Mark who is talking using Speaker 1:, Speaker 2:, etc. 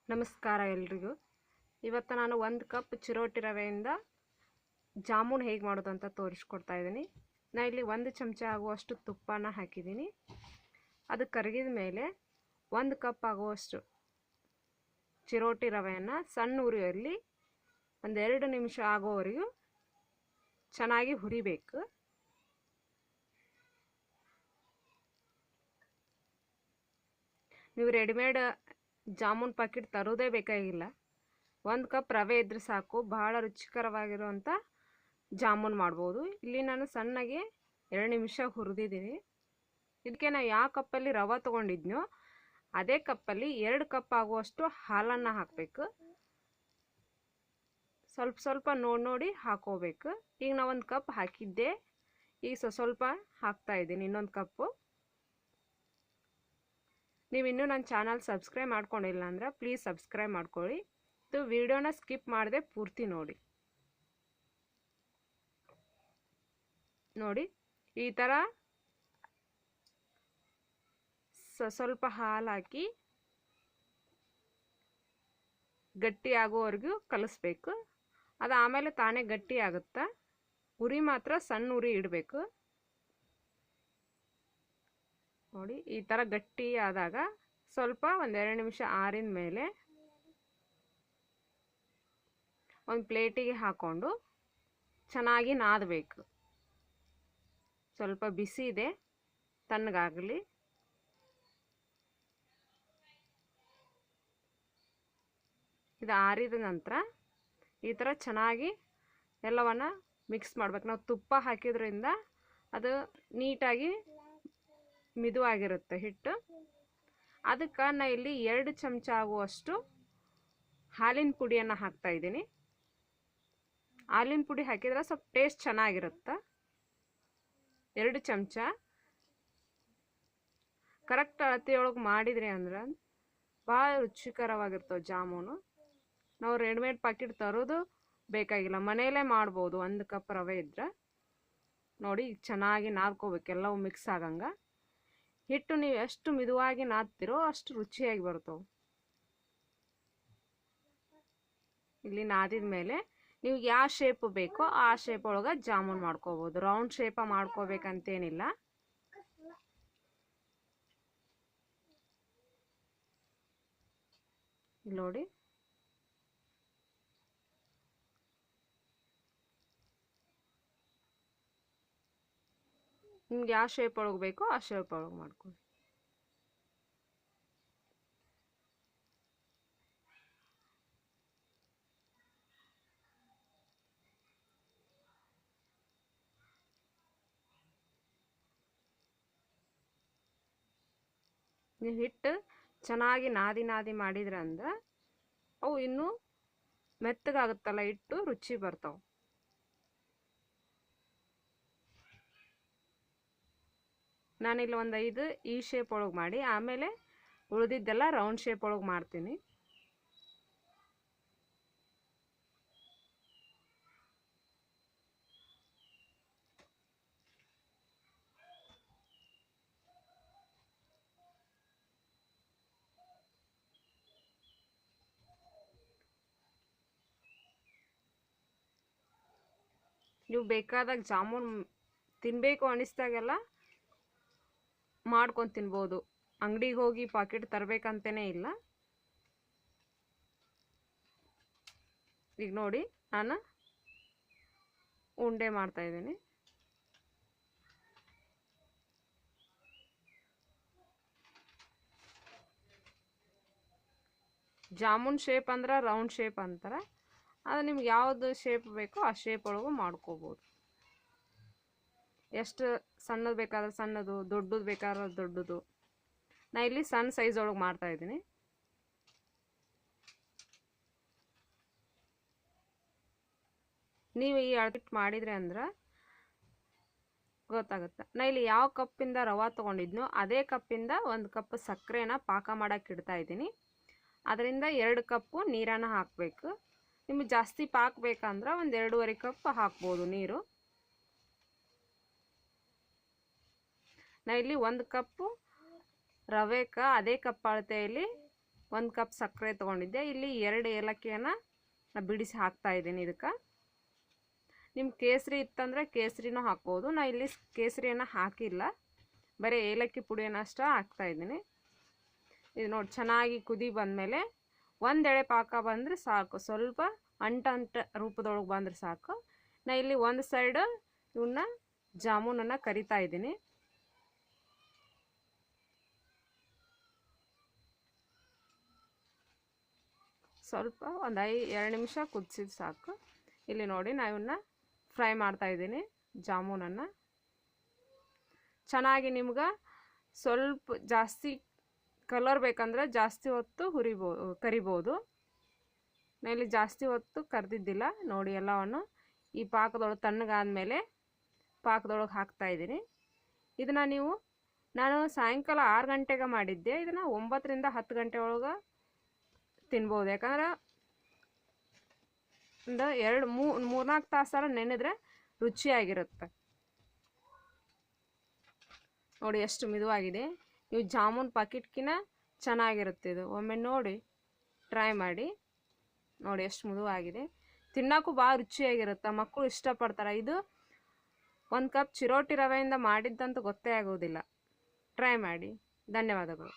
Speaker 1: ನಮಸ್ಕಾರ ಎಲ್ರಿಗೂ. ಇವತ್ತು ನಾನು 1 ಕಪ್ ಚಿರೋಟಿ ರವೆಯಿಂದ ಜಾಮೂನ್ ಹೇಗೆ ಮಾಡೋದು ಅಂತ ತೋರಿಸ್ಕೊಡ್ತಾ ಇದ್ದೀನಿ. ನಾನು ಇಲ್ಲಿ 1 ಚಮಚ ಆಗುವಷ್ಟು ತುಪ್ಪನ ಹಾಕಿದ್ದೀನಿ. ಅದು ಕರಗಿದ ಮೇಲೆ 1 ಕಪ್ ಆಗುವಷ್ಟು ಚಿರೋಟಿ ರವೆಯನ್ನು ಸಣ್ಣ ಉರಿಯಲ್ಲಿ 1-2 ನಿಮಿಷ ಆಗೋವರೆಗೂ ಚೆನ್ನಾಗಿ ಹುರಿಬೇಕು. ನೀವು ರೆಡಿಮೇಡ್ ಜಾಮೂನ್ ಪ್ಯಾಕೆಟ್ ತರೋದೇ ಬೇಕಾಗಿಲ್ಲ. 1 ಕಪ್ ರವೆ ಇದ್ರೆ ಸಾಕು, ಬಹಳ ರುಚಿಕರವಾಗಿರುವಂಥ ಜಾಮೂನ್ ಮಾಡ್ಬೋದು. ಇಲ್ಲಿ ನಾನು ಸಣ್ಣಗೆ 2 ನಿಮಿಷ ಹುರಿದಿದ್ದೀನಿ. ಇದಕ್ಕೆ ನಾನು ಯಾವ ಕಪ್ಪಲ್ಲಿ ರವೆ ತೊಗೊಂಡಿದ್ನೋ ಅದೇ ಕಪ್ಪಲ್ಲಿ 2 ಕಪ್ ಆಗುವಷ್ಟು ಹಾಲನ್ನು ಹಾಕಬೇಕು. ಸ್ವಲ್ಪ ನೋಡಿ ಹಾಕೋಬೇಕು. ಈಗ ನಾನು 1 ಕಪ್ ಹಾಕಿದ್ದೆ, ಈಗ ಸ್ವಲ್ಪ ಹಾಕ್ತಾ ಇದ್ದೀನಿ, ಇನ್ನೊಂದು ಕಪ್ಪು. ನೀವು ಇನ್ನೂ ನನ್ನ ಚಾನಲ್ ಸಬ್ಸ್ಕ್ರೈಬ್ ಮಾಡ್ಕೊಂಡಿಲ್ಲ ಅಂದ್ರೆ ಪ್ಲೀಸ್ ಸಬ್ಸ್ಕ್ರೈಬ್ ಮಾಡ್ಕೊಳ್ಳಿ. ಇದು ವಿಡಿಯೋನ ಸ್ಕಿಪ್ ಮಾಡದೆ ಪೂರ್ತಿ ನೋಡಿ. ಈ ಥರ ಸ್ವಲ್ಪ ಹಾಲು ಹಾಕಿ ಗಟ್ಟಿ ಆಗೋವರೆಗೂ ಕಲಿಸ್ಬೇಕು. ಅದು ಆಮೇಲೆ ತಾನೇ ಗಟ್ಟಿ ಆಗುತ್ತೆ. ಉರಿ ಮಾತ್ರ ಸಣ್ಣ ಉರಿ ಇಡಬೇಕು. ನೋಡಿ, ಈ ಥರ ಗಟ್ಟಿ ಆದಾಗ ಸ್ವಲ್ಪ 1-2 ನಿಮಿಷ ಆರಿದ ಮೇಲೆ ಒಂದು ಪ್ಲೇಟಿಗೆ ಹಾಕ್ಕೊಂಡು ಚೆನ್ನಾಗಿ ನಾದಬೇಕು. ಸ್ವಲ್ಪ ಬಿಸಿ ಇದೆ, ತಣ್ಣಗಾಗಲಿ. ಇದು ಆರಿದ ನಂತರ ಈ ಥರ ಚೆನ್ನಾಗಿ ಎಲ್ಲವನ್ನು ಮಿಕ್ಸ್ ಮಾಡ್ಬೇಕು. ನಾವು ತುಪ್ಪ ಹಾಕಿದ್ರಿಂದ ಅದು ನೀಟಾಗಿ ಮಿದುವಾಗಿರುತ್ತೆ ಹಿಟ್ಟು. ಅದಕ್ಕೆ ನಾನು ಇಲ್ಲಿ 2 ಚಮಚ ಆಗುವಷ್ಟು ಹಾಲಿನ ಪುಡಿಯನ್ನು ಹಾಕ್ತಾ ಇದ್ದೀನಿ. ಹಾಲಿನ ಪುಡಿ ಹಾಕಿದ್ರೆ ಸ್ವಲ್ಪ ಟೇಸ್ಟ್ ಚೆನ್ನಾಗಿರುತ್ತೆ. 2 ಚಮಚ ಕರೆಕ್ಟ್ ಅಳತೆಯೊಳಗೆ ಮಾಡಿದ್ರಿ ಅಂದ್ರೆ ಭಾಳ ರುಚಿಕರವಾಗಿರ್ತವೆ ಜಾಮೂನು. ನಾವು ರೆಡಿಮೇಡ್ ಪ್ಯಾಕೆಟ್ ತರೋದು ಬೇಕಾಗಿಲ್ಲ, ಮನೆಯಲ್ಲೇ ಮಾಡ್ಬೋದು. 1 ಕಪ್ ರವೆ ಇದ್ರೆ ನೋಡಿ, ಚೆನ್ನಾಗಿ ನಾದ್ಕೋಬೇಕು, ಎಲ್ಲವೂ ಮಿಕ್ಸ್ ಆಗಂಗೆ. ಹಿಟ್ಟು ನೀವು ಎಷ್ಟು ಮಿದುವಾಗಿ ನಾದ್ತಿರೋ ಅಷ್ಟು ರುಚಿಯಾಗಿ ಬರ್ತವೆ. ಇಲ್ಲಿ ನಾದಿದ ಮೇಲೆ ನೀವು ಯಾವ ಶೇಪ್ ಬೇಕೋ ಆ ಶೇಪ್ ಒಳಗೆ ಜಾಮೂನ್ ಮಾಡ್ಕೋಬೋದು. ರೌಂಡ್ ಶೇಪ ಮಾಡ್ಕೋಬೇಕಂತೇನಿಲ್ಲ. ನೋಡಿ, ನಿಮ್ಗೆ ಯಾವ ಶೇಪ್ ಒಳಗೆ ಬೇಕೋ ಆ ಶೇಪ್ ಒಳಗೆ ಮಾಡ್ಕೊಳ್ಳಿ. ನೀವು ಹಿಟ್ಟು ಚೆನ್ನಾಗಿ ನಾದಿ ಮಾಡಿದ್ರೆ ಅಂದ್ರೆ ಅವು ಇನ್ನೂ ಮೆತ್ತಗಾಗುತ್ತಲ್ಲ, ಹಿಟ್ಟು ರುಚಿ ಬರ್ತಾವೆ. ನಾನಿಲ್ಲಿ 5 ಈ ಶೇಪ್ ಒಳಗೆ ಮಾಡಿ ಆಮೇಲೆ ಉಳಿದಿದ್ದೆಲ್ಲ ರೌಂಡ್ ಶೇಪ್ ಒಳಗೆ ಮಾಡ್ತೀನಿ. ನೀವು ಬೇಕಾದಾಗ ಜಾಮೂನ್ ತಿನ್ನಬೇಕು ಅನಿಸ್ದಾಗೆಲ್ಲ ಮಾಡ್ಕೊಂಡು ತಿನ್ಬೋದು. ಅಂಗಡಿಗೆ ಹೋಗಿ ಪಾಕೆಟ್ ತರಬೇಕಂತನೇ ಇಲ್ಲ. ಈಗ ನೋಡಿ, ನಾನು ಉಂಡೆ ಮಾಡ್ತಾ ಇದ್ದೀನಿ. ಜಾಮೂನ್ ಶೇಪ್ ಅಂದ್ರೆ ರೌಂಡ್ ಶೇಪ್ ಅಂತಾರೆ. ಅದು ನಿಮ್ಗೆ ಯಾವುದು ಶೇಪ್ ಬೇಕೋ ಆ ಶೇಪ್ ಒಳಗೂ ಮಾಡ್ಕೋಬೋದು. ಎಷ್ಟು ಸಣ್ಣದು ಬೇಕಾದ್ರೆ ಸಣ್ಣದು, ದೊಡ್ಡದು ಬೇಕಾದ್ರೆ ದೊಡ್ಡದು. ನಾ ಇಲ್ಲಿ ಸಣ್ಣ ಸೈಜ್ ಒಳಗೆ ಮಾಡ್ತಾ ಇದ್ದೀನಿ. ನೀವು ಈ ಅಳತೆ ಮಾಡಿದ್ರೆ ಅಂದ್ರೆ ಗೊತ್ತಾಗುತ್ತೆ. ನಾ ಇಲ್ಲಿ ಯಾವ ಕಪ್ಪಿಂದ ರವೆ ತೊಗೊಂಡಿದ್ನೋ ಅದೇ ಕಪ್ಪಿಂದ 1 ಕಪ್ ಸಕ್ಕರೆನ ಪಾಕ ಮಾಡೋಕೆ ಇಡ್ತಾ ಇದ್ದೀನಿ. ಅದರಿಂದ 2 ಕಪ್ಪು ನೀರನ್ನು ಹಾಕಬೇಕು. ನಿಮಗೆ ಜಾಸ್ತಿ ಪಾಕ ಬೇಕಂದ್ರೆ 1-2.5 ಕಪ್ ಹಾಕ್ಬೋದು ನೀರು. ನಾ ಇಲ್ಲಿ 1 ಕಪ್ಪು ರವೆಗೆ ಅದೇ ಕಪ್ ಅಳತೆಯಲ್ಲಿ 1 ಕಪ್ ಸಕ್ಕರೆ ತೊಗೊಂಡಿದ್ದೆ. ಇಲ್ಲಿ 2 ಏಲಕ್ಕಿಯನ್ನು ಬಿಡಿಸಿ ಹಾಕ್ತಾಯಿದ್ದೀನಿ. ಇದಕ್ಕೆ ನಿಮ್ಮ ಕೇಸರಿ ಇತ್ತಂದರೆ ಕೇಸರಿನೂ ಹಾಕ್ಬೋದು. ನಾನು ಇಲ್ಲಿ ಕೇಸರಿಯನ್ನು ಹಾಕಿಲ್ಲ, ಬರೀ ಏಲಕ್ಕಿ ಪುಡಿಯನ್ನು ಅಷ್ಟೇ ಹಾಕ್ತಾಯಿದ್ದೀನಿ. ಇದು ನೋಡಿ ಚೆನ್ನಾಗಿ ಕುದಿ ಬಂದಮೇಲೆ 1 ಎಳೆ ಪಾಕ ಬಂದರೆ ಸಾಕು, ಸ್ವಲ್ಪ ಅಂಟು ರೂಪದೊಳಗೆ ಬಂದರೆ ಸಾಕು. ನಾನು ಇಲ್ಲಿ ಒಂದು ಸೈಡ್ ಇವನ್ನ ಜಾಮೂನನ್ನು ಕರಿತಾ ಇದ್ದೀನಿ. ಸ್ವಲ್ಪ ಒಂದು 2 ನಿಮಿಷ ಕುದಿಸಿದ ಸಾಕು. ಇಲ್ಲಿ ನೋಡಿ ನಾನು ಇವನ್ನ ಫ್ರೈ ಮಾಡ್ತಾಯಿದ್ದೀನಿ ಜಾಮೂನನ್ನು. ಚೆನ್ನಾಗಿ ನಿಮ್ಗೆ ಸ್ವಲ್ಪ ಜಾಸ್ತಿ ಕಲರ್ ಬೇಕಂದ್ರೆ ಜಾಸ್ತಿ ಹೊತ್ತು ಕರಿಬೋದು. ನಾನು ಇಲ್ಲಿ ಜಾಸ್ತಿ ಹೊತ್ತು ಕರೆದಿದ್ದಿಲ್ಲ. ನೋಡಿ ಎಲ್ಲವನ್ನು ಈ ಪಾಕದೊಳಗೆ ತಣ್ಣಗಾದ್ಮೇಲೆ ಪಾಕದೊಳಗೆ ಹಾಕ್ತಾಯಿದ್ದೀನಿ. ಇದನ್ನು ನಾನು ಸಾಯಂಕಾಲ 6 ಗಂಟೆಗೆ ಮಾಡಿದ್ದೆ. ಇದನ್ನು 9 ರಿಂದ 10 ಗಂಟೆ ಒಳಗೆ ತಿನ್ಬೋದು. ಯಾಕಂದ್ರೆ ಒಂದು 3-4 ತಾಸಾರ ನೆನೆದ್ರೆ ರುಚಿಯಾಗಿರುತ್ತೆ. ನೋಡಿ ಎಷ್ಟು ಮಿದುವಾಗಿದೆ. ನೀವು ಜಾಮೂನ್ ಪಾಕಿಟ್ಕಿನ ಚೆನ್ನಾಗಿರುತ್ತೆ ಇದು. ಒಮ್ಮೆ ನೋಡಿ ಟ್ರೈ ಮಾಡಿ. ನೋಡಿ ಎಷ್ಟು ಮೃದುವಾಗಿದೆ. ತಿನ್ನೋಕ್ಕೂ ಭಾಳ ರುಚಿಯಾಗಿರುತ್ತೆ, ಮಕ್ಕಳು ಇಷ್ಟಪಡ್ತಾರೆ. ಇದು 1 ಕಪ್ ಚಿರೋಟಿ ರವೆಯಿಂದ ಮಾಡಿದ್ದಂತೂ ಗೊತ್ತೇ ಆಗೋದಿಲ್ಲ. ಟ್ರೈ ಮಾಡಿ. ಧನ್ಯವಾದಗಳು.